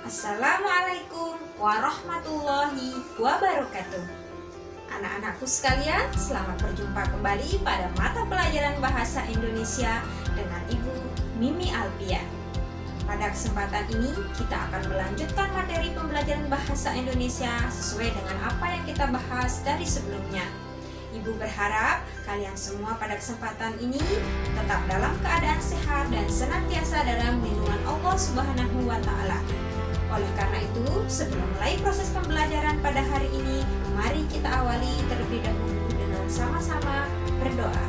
Assalamualaikum warahmatullahi wabarakatuh. Anak-anakku sekalian, selamat berjumpa kembali pada mata pelajaran Bahasa Indonesia dengan Ibu Mimi Alpia. Pada kesempatan ini, kita akan melanjutkan materi pembelajaran Bahasa Indonesia sesuai dengan apa yang kita bahas dari sebelumnya. Ibu berharap kalian semua pada kesempatan ini tetap dalam keadaan sehat dan senantiasa dalam lindungan Allah Subhanahu wa Ta'ala. Oleh karena itu, sebelum mulai proses pembelajaran pada hari ini, mari kita awali terlebih dahulu dengan sama-sama berdoa.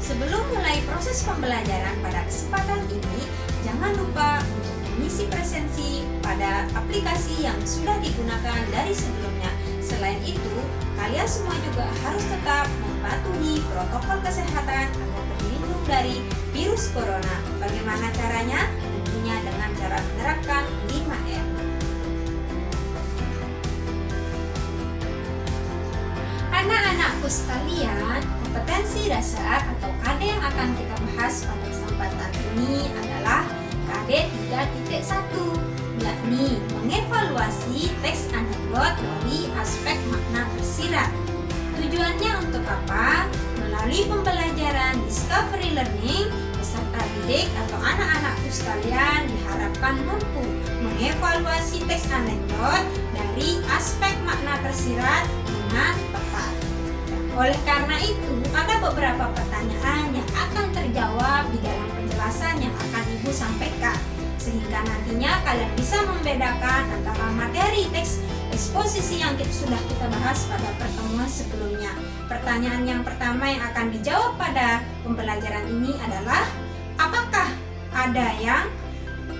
Sebelum mulai proses pembelajaran pada kesempatan ini, jangan lupa untuk mengisi presensi pada aplikasi yang sudah digunakan dari sebelumnya. Selain itu, kalian semua juga harus tetap mematuhi protokol kesehatan agar terlindung dari virus corona. Bagaimana caranya? Tentunya dengan cara menerapkan 5M. Anak-anakku sekalian, kompetensi dasar atau KD yang akan kita bahas pada kesempatan ini adalah KD 3.1, yakni mengevaluasi teks anekdot dari aspek makna tersirat. Tujuannya untuk apa? Melalui pembelajaran discovery learning, peserta didik atau anak-anakku sekalian diharapkan mampu mengevaluasi teks anekdot dari aspek makna tersirat dengan tepat. Oleh karena itu, ada beberapa pertanyaan yang akan terjawab di dalam penjelasan yang akan Ibu sampaikan, sehingga nantinya kalian bisa membedakan antara materi teks eksposisi yang sudah kita bahas pada pertemuan sebelumnya. Pertanyaan yang pertama yang akan dijawab pada pembelajaran ini adalah, apakah ada yang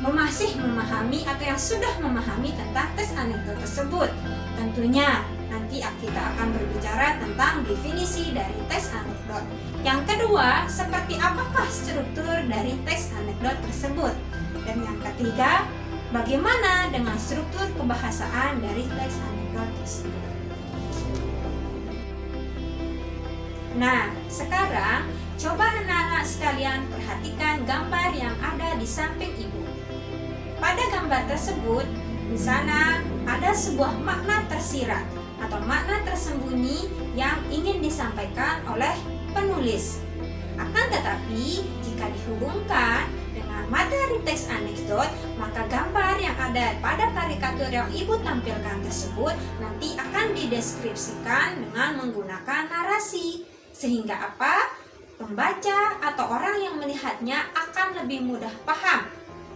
masih memahami atau yang sudah memahami tentang teks anekdot tersebut? Tentunya nanti kita akan berbicara tentang definisi dari teks anekdot. Yang kedua, seperti apakah struktur dari teks anekdot tersebut? Dan yang ketiga, bagaimana dengan struktur kebahasaan dari teks anekdot tersebut? Nah, sekarang coba anak-anak sekalian perhatikan gambar yang ada di samping Ibu. Pada gambar tersebut, di sana ada sebuah makna tersirat atau makna tersembunyi yang ingin disampaikan oleh penulis. Akan tetapi, jika dihubungkan dengan materi teks anekdot, maka gambar yang ada pada karikatur yang Ibu tampilkan tersebut nanti akan dideskripsikan dengan menggunakan narasi. Sehingga apa? Pembaca atau orang yang melihatnya akan lebih mudah paham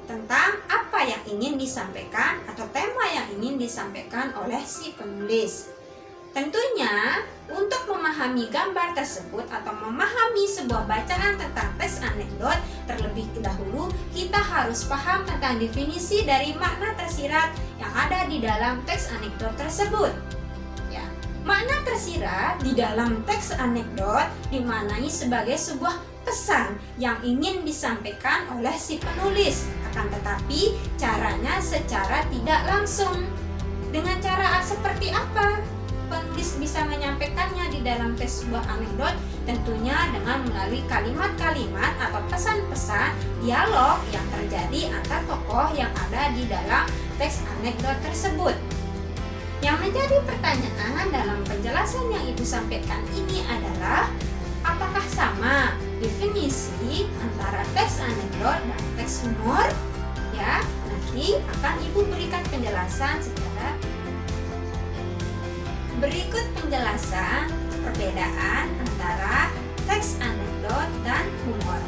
tentang apa yang ingin disampaikan atau tema yang ingin disampaikan oleh si penulis. Tentunya, untuk memahami gambar tersebut atau memahami sebuah bacaan tentang teks anekdot, terlebih dahulu kita harus paham tentang definisi dari makna tersirat yang ada di dalam teks anekdot tersebut. Ya, makna tersirat di dalam teks anekdot dimaknai sebagai sebuah pesan yang ingin disampaikan oleh si penulis. Akan tetapi, caranya secara tidak langsung. Dengan cara seperti apa penulis bisa menyampaikannya di dalam teks sebuah anekdot? Tentunya dengan melalui kalimat-kalimat atau pesan-pesan dialog yang terjadi antar tokoh yang ada di dalam teks anekdot tersebut. Yang menjadi pertanyaan dalam penjelasan yang Ibu sampaikan ini adalah, apakah sama definisi antara teks anekdot dan teks humor? Ya, nanti akan Ibu berikan penjelasan secara berikut. Penjelasan perbedaan antara teks anekdot dan humor.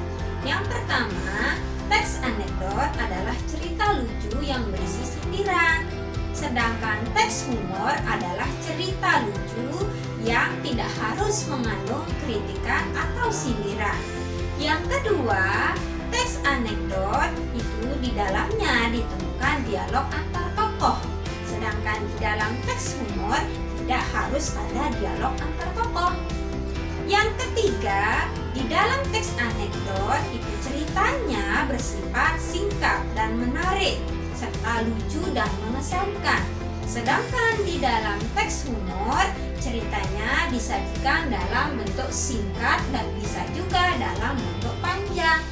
Yang pertama, teks anekdot adalah cerita lucu yang berisi sindiran, sedangkan teks humor adalah cerita lucu yang tidak harus mengandung kritikan atau sindiran. Yang kedua, teks anekdot itu di dalamnya ditemukan dialog antar tokoh, sedangkan di dalam teks humor tidak harus ada dialog antar tokoh. Yang ketiga, di dalam teks anekdot itu ceritanya bersifat singkat dan menarik, serta lucu dan mengesankan. Sedangkan di dalam teks humor, ceritanya disajikan dalam bentuk singkat dan bisa juga dalam bentuk panjang.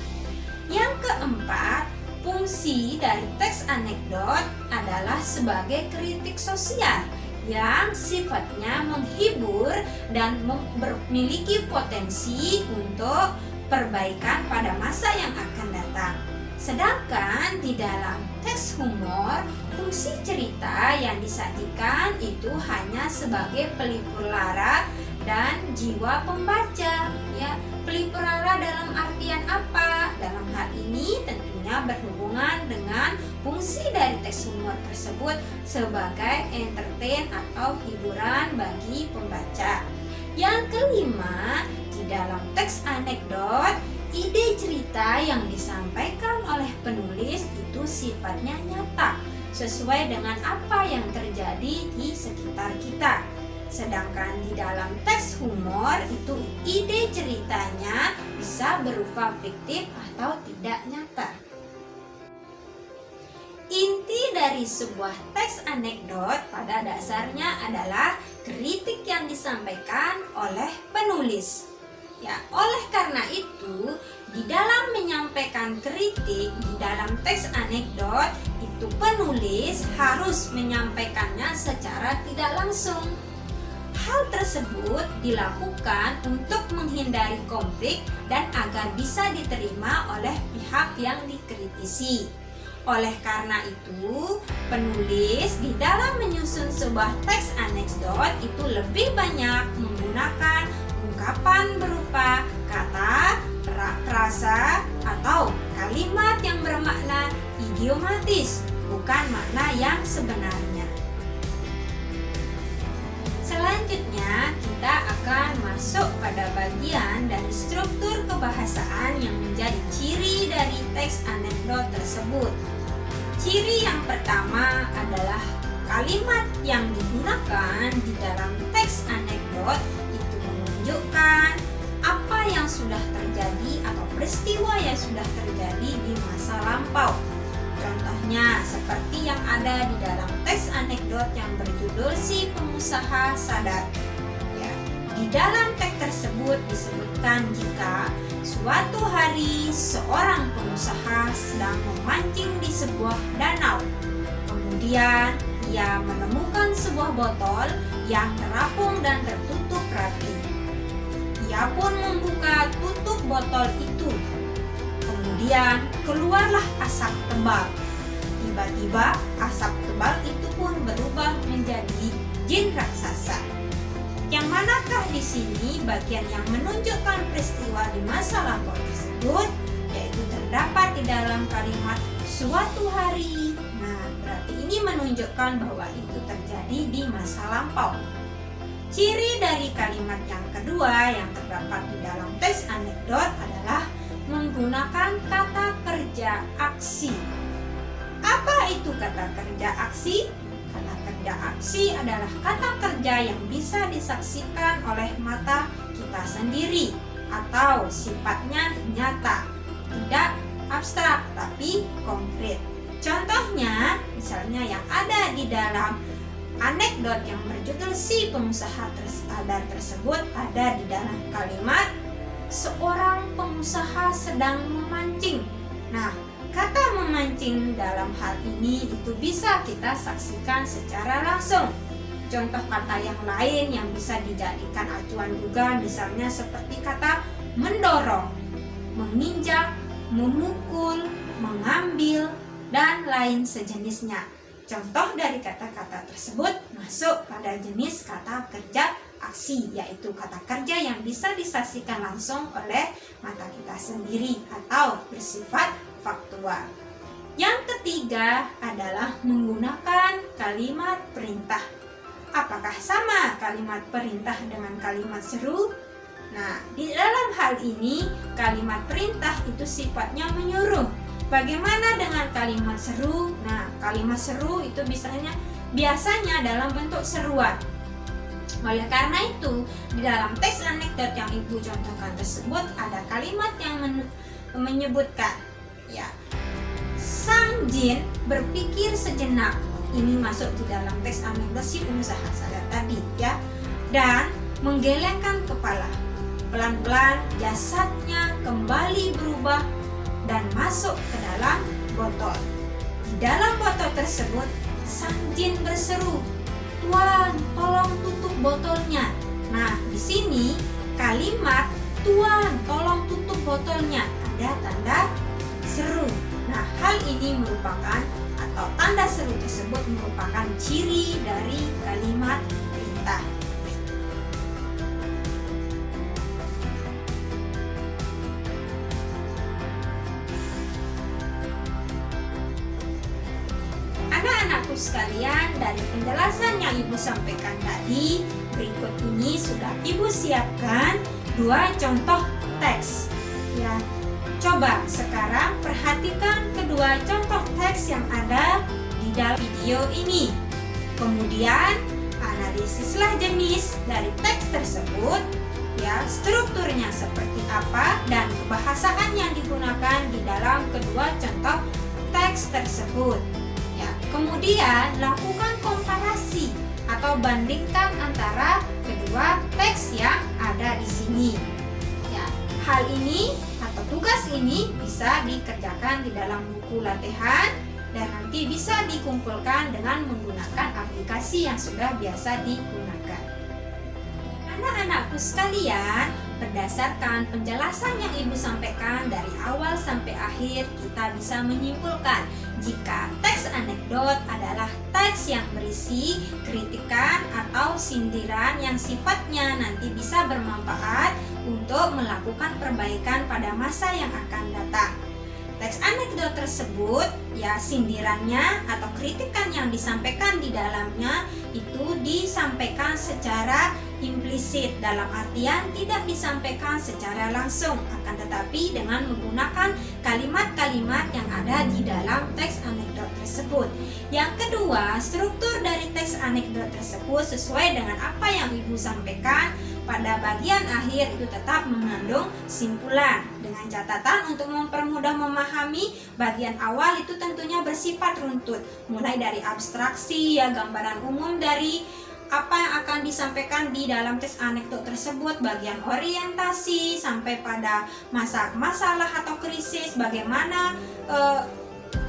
Yang keempat, Fungsi dari teks anekdot adalah sebagai kritik sosial yang sifatnya menghibur dan memiliki potensi untuk perbaikan pada masa yang akan datang. Sedangkan di dalam teks humor, fungsi cerita yang disajikan itu hanya sebagai pelipur lara dan jiwa pembaca. Ya, pelipur lara dalam artian apa? Dalam hal ini tentunya berhubungan dengan fungsi dari teks humor tersebut sebagai entertain atau hiburan bagi pembaca. Yang kelima, di dalam teks anekdot, ide cerita yang disampaikan oleh penulis itu sifatnya nyata, sesuai dengan apa yang terjadi di sekitar kita. Sedangkan di dalam teks humor itu ide ceritanya bisa berupa fiktif atau tidak nyata. Inti dari sebuah teks anekdot pada dasarnya adalah kritik yang disampaikan oleh penulis. Ya, oleh karena itu, di dalam menyampaikan kritik di dalam teks anekdot itu penulis harus menyampaikannya secara tidak langsung. Hal tersebut dilakukan untuk menghindari konflik dan agar bisa diterima oleh pihak yang dikritisi. Oleh karena itu, penulis di dalam menyusun sebuah teks anekdot itu lebih banyak menggunakan ungkapan berupa kata, frasa, atau kalimat yang bermakna idiomatis, bukan makna yang sebenarnya. Selanjutnya, kita akan masuk pada bagian dari struktur kebahasaan yang menjadi ciri dari teks anekdot tersebut. Ciri yang pertama adalah kalimat yang digunakan di dalam teks anekdot itu menunjukkan apa yang sudah terjadi atau peristiwa yang sudah terjadi di masa lampau. Contohnya seperti yang ada di dalam teks anekdot yang berjudul Si Pengusaha Sadar. Ya, di dalam teks tersebut disebutkan jika suatu hari seorang pengusaha sedang memancing di sebuah danau. Kemudian ia menemukan sebuah botol yang terapung dan tertutup rapi. Ia pun membuka tutup botol itu. Kemudian keluarlah asap tebal. Tiba-tiba asap tebal itu pun berubah menjadi jin raksasa. Yang manakah di sini bagian yang menunjukkan peristiwa di masa lampau tersebut, yaitu terdapat di dalam kalimat suatu hari. Nah, berarti ini menunjukkan bahwa itu terjadi di masa lampau. Ciri dari kalimat yang kedua yang terdapat di dalam teks anekdot adalah menggunakan kata kerja aksi. Apa itu kata kerja aksi? Kata kerja aksi adalah kata kerja yang bisa disaksikan oleh mata kita sendiri atau sifatnya nyata, tidak abstrak tapi konkret. Contohnya, misalnya yang ada di dalam anekdot yang berjudul Si Pengusaha Sadar tersebut ada di dalam kalimat seorang pengusaha sedang memancing. Nah, kata memancing dalam hal ini itu bisa kita saksikan secara langsung. Contoh kata yang lain yang bisa dijadikan acuan juga misalnya seperti kata mendorong, menginjak, memukul, mengambil, dan lain sejenisnya. Contoh dari kata-kata tersebut masuk pada jenis kata kerja aksi, yaitu kata kerja yang bisa disaksikan langsung oleh mata kita sendiri atau bersifat faktual. Yang ketiga adalah menggunakan kalimat perintah. Apakah sama kalimat perintah dengan kalimat seru? Nah, di dalam hal ini kalimat perintah itu sifatnya menyuruh. Bagaimana dengan kalimat seru? Nah, kalimat seru itu biasanya dalam bentuk seruan. Oleh karena itu, di dalam teks anekdot yang Ibu contohkan tersebut ada kalimat yang menyebutkan, ya, sang jin berpikir sejenak. Ini masuk di dalam teks anekdot Si Pengusaha Sadar tadi, ya, dan menggelengkan kepala. Pelan-pelan jasadnya kembali berubah dan masuk ke dalam botol. Di dalam botol tersebut, sang jin berseru, "Tuan, tolong tutup botolnya." Nah, di sini kalimat "Tuan, tolong tutup botolnya" ada tanda seru. Nah, hal ini merupakan atau tanda seru tersebut merupakan ciri dari kalimat perintah. Anak-anakku sekalian, dari penjelasan yang Ibu sampaikan tadi, berikut ini sudah Ibu siapkan 2 contoh teks. Ya, coba sekarang perhatikan kedua contoh teks yang ada di dalam video ini. Kemudian analisislah jenis dari teks tersebut, ya, strukturnya seperti apa dan kebahasaan yang digunakan di dalam kedua contoh teks tersebut. Ya, kemudian lakukan komparasi atau bandingkan antara kedua teks yang ada di sini. Ya, hal ini atau tugas ini bisa dikerjakan di dalam buku latihan dan nanti bisa dikumpulkan dengan menggunakan aplikasi yang sudah biasa digunakan. Anak-anakku sekalian, berdasarkan penjelasan yang Ibu sampaikan dari awal sampai akhir, kita bisa menyimpulkan jika teks anekdot adalah teks yang berisi kritikan atau sindiran yang sifatnya nanti bisa bermanfaat untuk melakukan perbaikan pada masa yang akan datang. Teks anekdot tersebut, ya, sindirannya atau kritikan yang disampaikan di dalamnya itu disampaikan secara implisit, dalam artian tidak disampaikan secara langsung, akan tetapi dengan menggunakan kalimat-kalimat yang ada di dalam teks anekdot tersebut. Yang kedua, struktur dari teks anekdot tersebut sesuai dengan apa yang Ibu sampaikan. Pada bagian akhir itu tetap mengandung simpulan dengan catatan untuk mempermudah memahami. Bagian awal itu tentunya bersifat runtut, mulai dari abstraksi, ya, gambaran umum dari apa yang akan disampaikan di dalam teks anekdot tersebut, bagian orientasi sampai pada masalah atau krisis, bagaimana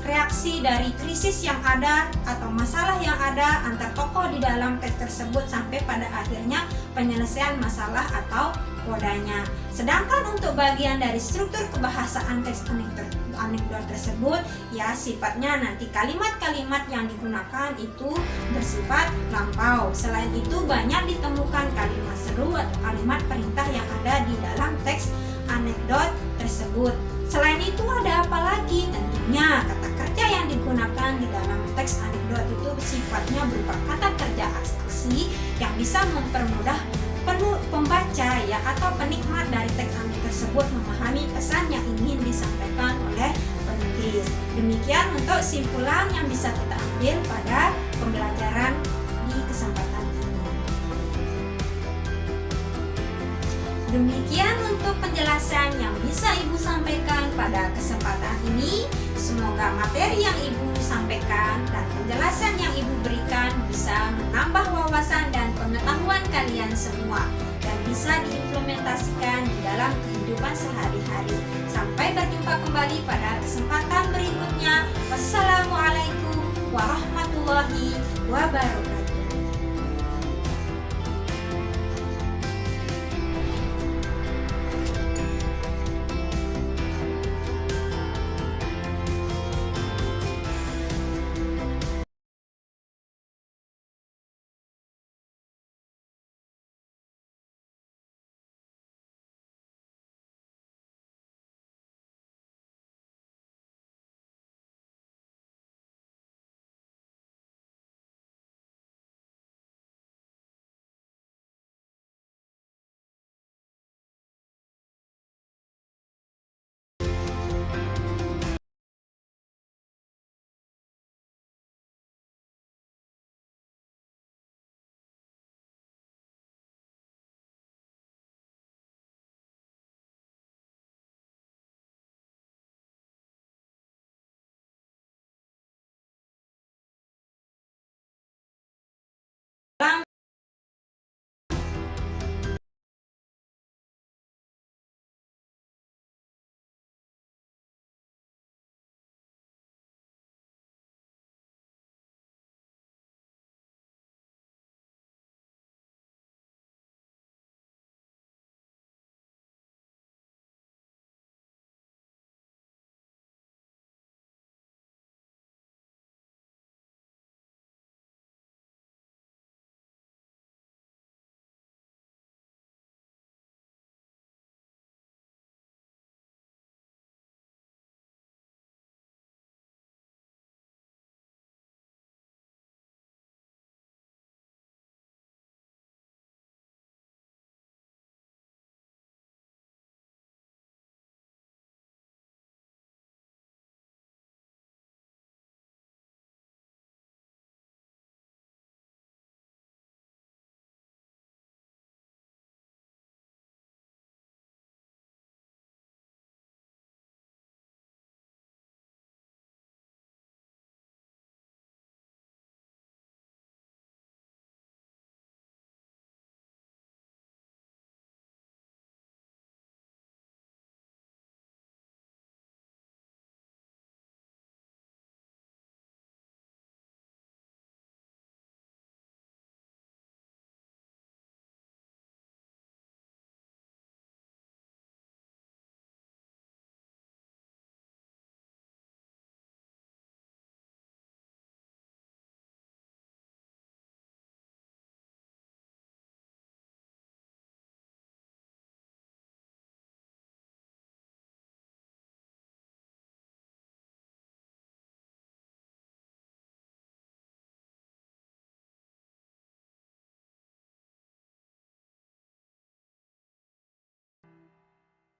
reaksi dari krisis yang ada atau masalah yang ada antar tokoh di dalam teks tersebut sampai pada akhirnya penyelesaian masalah atau kodanya. Sedangkan untuk bagian dari struktur kebahasaan teks anekdot tersebut, ya, sifatnya nanti kalimat-kalimat yang digunakan itu bersifat lampau. Selain itu banyak ditemukan kalimat seru atau kalimat perintah yang ada di dalam teks anekdot tersebut. Selain itu ada apa lagi? Tentunya kata kerja yang digunakan di dalam teks anekdot itu sifatnya berupa kata kerja abstraksi yang bisa mempermudah pembaca, ya, atau penikmat dari teks anekdot tersebut memahami pesan yang ingin disampaikan oleh penulis. Demikian untuk simpulan yang bisa kita ambil pada pembelajaran di kesempatan ini. Demikian untuk penjelasan yang bisa Ibu sampaikan pada kesempatan ini. Semoga materi yang Ibu sampaikan dan penjelasan yang Ibu berikan bisa menambah wawasan dan pengetahuan kalian semua dan bisa diimplementasikan di dalam kehidupan sehari-hari. Sampai berjumpa kembali pada kesempatan berikutnya. Wassalamualaikum warahmatullahi wabarakatuh.